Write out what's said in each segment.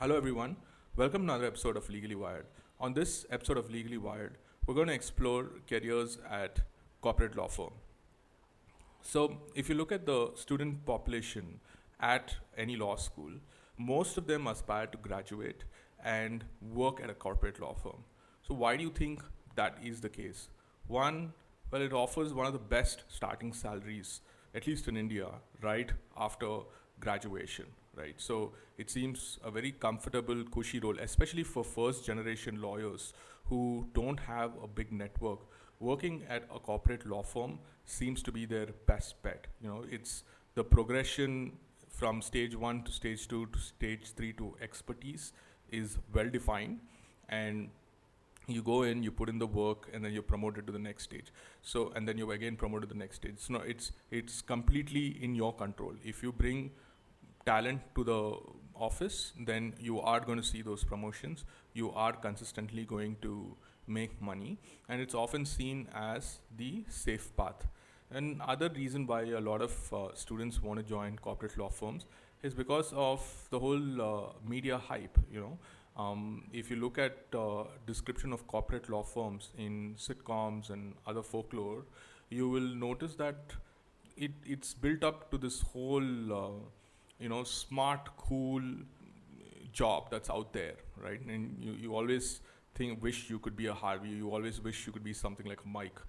Hello, everyone. Welcome to another episode of Legally Wired. On this episode of Legally Wired, we're going to explore careers at corporate law firm. So, if you look at the student population at any law school, most of them aspire to graduate and work at a corporate law firm. So, why do you think that is the case? One, well, it offers one of the best starting salaries, at least in India, right after graduation, right? So, it seems a very comfortable, cushy role, especially for first generation lawyers who don't have a big network. Working at a corporate law firm seems to be their best bet. It's the progression from stage one to stage two to stage three to expertise is well defined, and you go in, you put in the work, and then you're promoted to the next stage. So, and then you're again promoted to the next stage. So, no, it's completely in your control. If you bring talent to the office, then you are going to see those promotions. You are consistently going to make money, and it's often seen as the safe path. And other reason why a lot of students want to join corporate law firms is because of the whole media hype. If you look at description of corporate law firms in sitcoms and other folklore, you will notice that it's built up to this whole smart, cool job that's out there, right? And you always wish you could be a Harvey. You always wish you could be something like a Mike.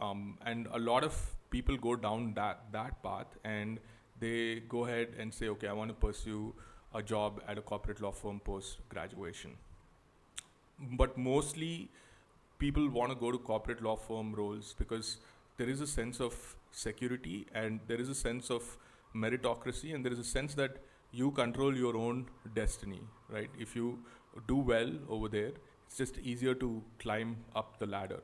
And a lot of people go down that path, and they go ahead and say, okay, I want to pursue a job at a corporate law firm post graduation. But mostly people want to go to corporate law firm roles because there is a sense of security, and there is a sense of meritocracy, and there is a sense that you control your own destiny, right? If you do well over there, it's just easier to climb up the ladder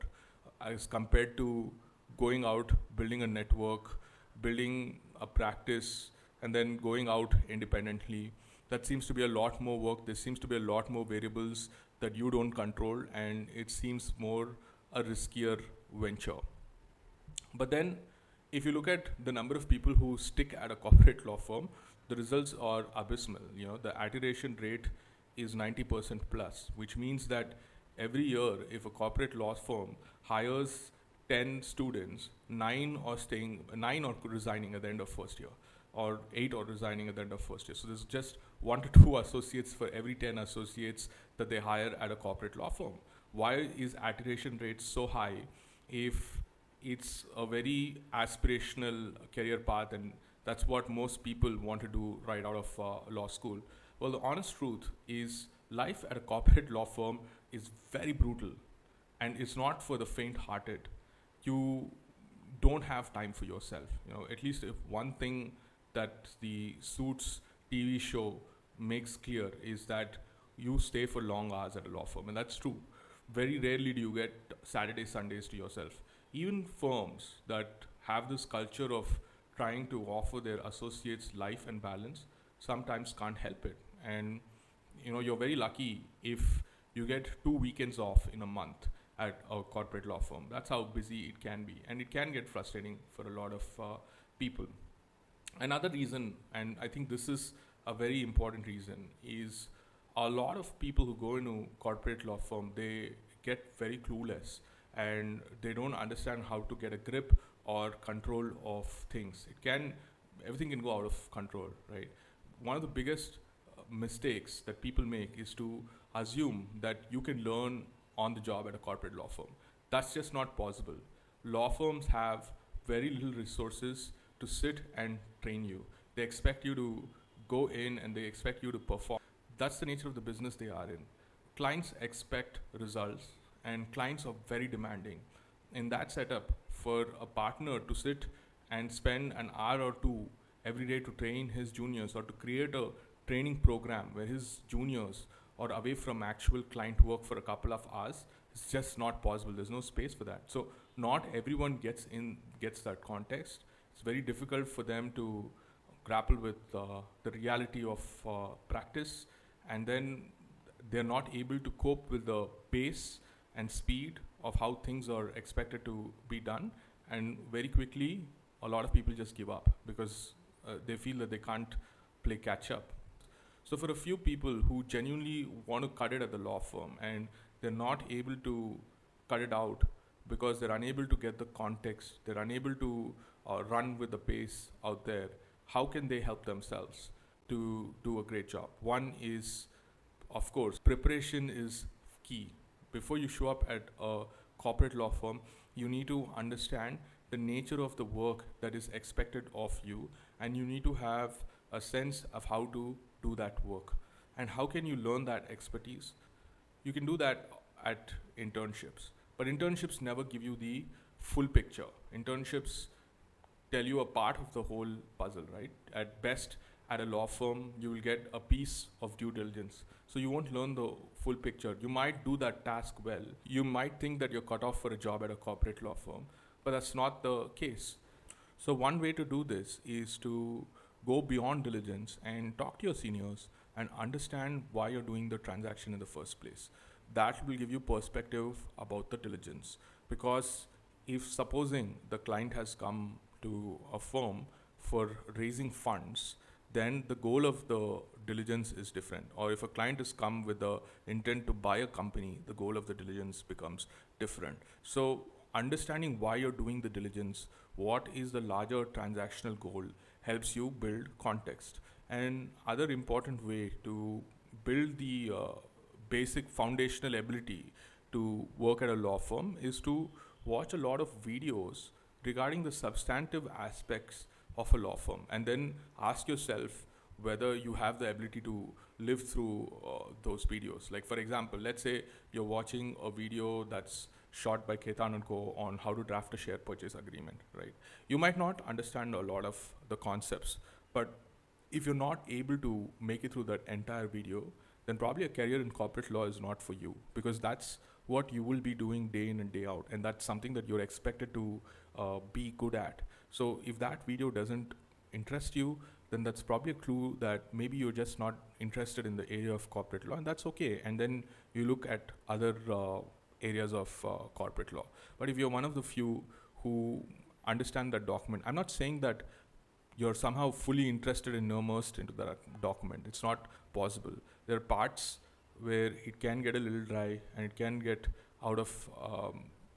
as compared to going out, building a network, building a practice, and then going out independently. That seems to be a lot more work. There seems to be a lot more variables that you don't control, and it seems more a riskier venture. But then, if you look at the number of people who stick at a corporate law firm, the results are abysmal. The iteration rate is 90% plus, which means that every year, if a corporate law firm hires 10 students, 9 are resigning at the end of first year, or 8 are resigning at the end of first year. So there's just 1 to 2 associates for every 10 associates that they hire at a corporate law firm. Why is iteration rate so high if it's a very aspirational career path, and that's what most people want to do right out of law school? Well, the honest truth is life at a corporate law firm is very brutal, and it's not for the faint-hearted. You don't have time for yourself. At least if one thing that the Suits TV show makes clear is that you stay for long hours at a law firm, and that's true. Very rarely do you get Saturdays, Sundays to yourself. Even firms that have this culture of trying to offer their associates life and balance sometimes can't help it. And you're very lucky if you get 2 weekends off in a month at a corporate law firm. That's how busy it can be, and it can get frustrating for a lot of people. Another reason, and I think this is a very important reason, is a lot of people who go into corporate law firm, they get very clueless, and they don't understand how to get a grip or control of things. Everything can go out of control, right? One of the biggest mistakes that people make is to assume that you can learn on the job at a corporate law firm. That's just not possible. Law firms have very little resources to sit and train you. They expect you to go in, and they expect you to perform. That's the nature of the business they are in. Clients expect results, and clients are very demanding. In that setup, for a partner to sit and spend an hour or two every day to train his juniors, or to create a training program where his juniors are away from actual client work for a couple of hours, it's just not possible. There's no space for that. So not everyone gets that context. It's very difficult for them to grapple with the reality of practice, and then they're not able to cope with the pace and speed of how things are expected to be done. And very quickly, a lot of people just give up because they feel that they can't play catch up. So for a few people who genuinely want to cut it at the law firm and they're not able to cut it out because they're unable to get the context, they're unable to run with the pace out there, how can they help themselves to do a great job? One is, of course, preparation is key. Before you show up at a corporate law firm, you need to understand the nature of the work that is expected of you, and you need to have a sense of how to do that work. And how can you learn that expertise? You can do that at internships, but internships never give you the full picture. Internships tell you a part of the whole puzzle, right? At best, at a law firm, you will get a piece of due diligence. So you won't learn the full picture. You might do that task well. You might think that you're cut off for a job at a corporate law firm, but that's not the case. So one way to do this is to go beyond diligence and talk to your seniors and understand why you're doing the transaction in the first place. That will give you perspective about the diligence. Because if supposing the client has come to a firm for raising funds, then the goal of the diligence is different. Or if a client has come with the intent to buy a company, the goal of the diligence becomes different. So understanding why you're doing the diligence, what is the larger transactional goal, helps you build context. And other important way to build the basic foundational ability to work at a law firm is to watch a lot of videos regarding the substantive aspects of a law firm, and then ask yourself whether you have the ability to live through those videos. Like for example, let's say you're watching a video that's shot by Ketan and Co on how to draft a share purchase agreement, right? You might not understand a lot of the concepts, but if you're not able to make it through that entire video, then probably a career in corporate law is not for you, because that's what you will be doing day in and day out, and that's something that you're expected to be good at. So if that video doesn't interest you, then that's probably a clue that maybe you're just not interested in the area of corporate law, and that's okay. And then you look at other areas of corporate law. But if you're one of the few who understand that document, I'm not saying that you're somehow fully interested and immersed into that document. It's not possible. There are parts where it can get a little dry and it can get out of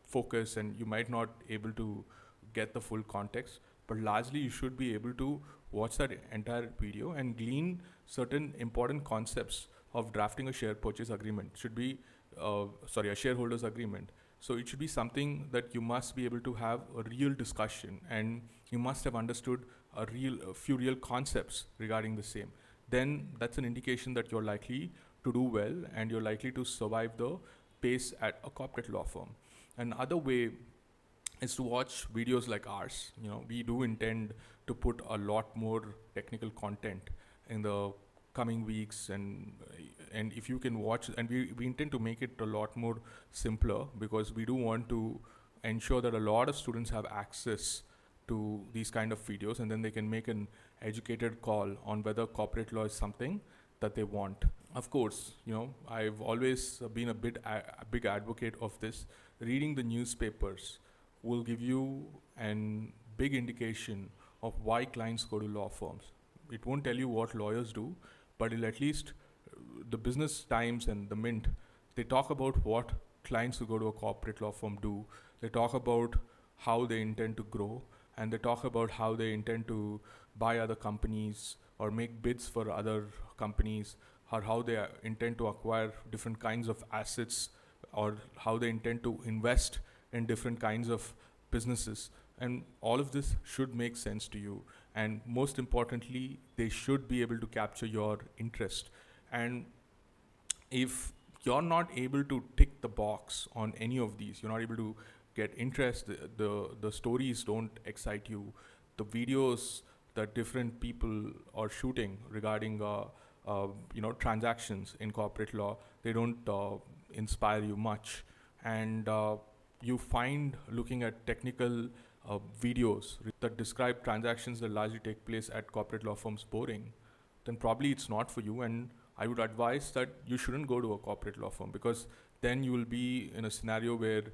focus, and you might not able to get the full context, but largely you should be able to watch that entire video and glean certain important concepts of drafting a share purchase agreement. Should be a shareholders agreement. So it should be something that you must be able to have a real discussion, and you must have understood a few real concepts regarding the same. Then that's an indication that you're likely to do well and you're likely to survive the pace at a corporate law firm. Another way is to watch videos like ours. We do intend to put a lot more technical content in the coming weeks, and if you can watch, and we intend to make it a lot more simpler, because we do want to ensure that a lot of students have access to these kind of videos, and then they can make an educated call on whether corporate law is something that they want. Of course, I've always been a big advocate of this. Reading the newspapers will give you an big indication of why clients go to law firms. It won't tell you what lawyers do, but it'll at least, the Business Times and the Mint, they talk about what clients who go to a corporate law firm do. They talk about how they intend to grow, and they talk about how they intend to buy other companies or make bids for other companies, or how they intend to acquire different kinds of assets, or how they intend to invest in different kinds of businesses. And all of this should make sense to you. And most importantly, they should be able to capture your interest. And if you're not able to tick the box on any of these, you're not able to get interest, the stories don't excite you, the videos that different people are shooting regarding transactions in corporate law, they don't inspire you much, and you find looking at technical videos that describe transactions that largely take place at corporate law firms boring, then probably it's not for you. And I would advise that you shouldn't go to a corporate law firm, because then you will be in a scenario where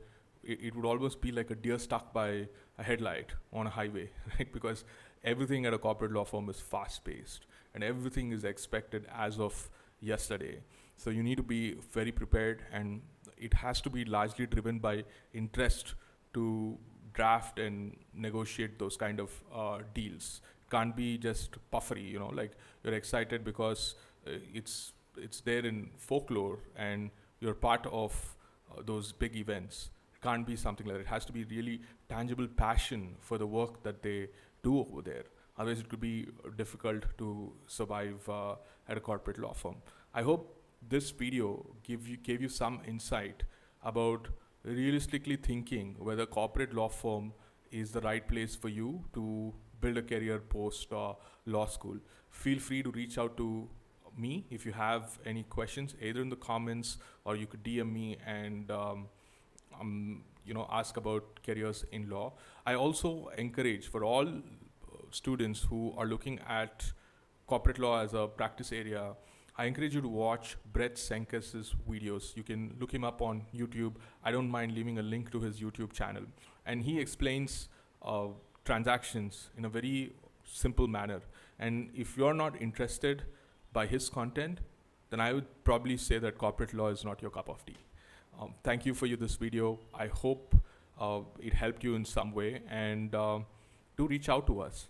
it would almost be like a deer stuck by a headlight on a highway, right? Because everything at a corporate law firm is fast paced and everything is expected as of yesterday. So you need to be very prepared, and it has to be largely driven by interest to draft and negotiate those kind of deals. Can't be just puffery, like you're excited because it's there in folklore and you're part of those big events. It can't be something like that. It has to be really tangible passion for the work that they do over there. Otherwise, it could be difficult to survive at a corporate law firm. I hope this video gave you some insight about realistically thinking whether corporate law firm is the right place for you to build a career post law school. Feel free to reach out to me if you have any questions, either in the comments or you could DM me and ask about careers in law. I also encourage for all students who are looking at corporate law as a practice area, I encourage you to watch Brett Senkes's videos. You can look him up on YouTube. I don't mind leaving a link to his YouTube channel. And he explains transactions in a very simple manner. And if you're not interested by his content, then I would probably say that corporate law is not your cup of tea. Thank you for this video. I hope it helped you in some way, and do reach out to us.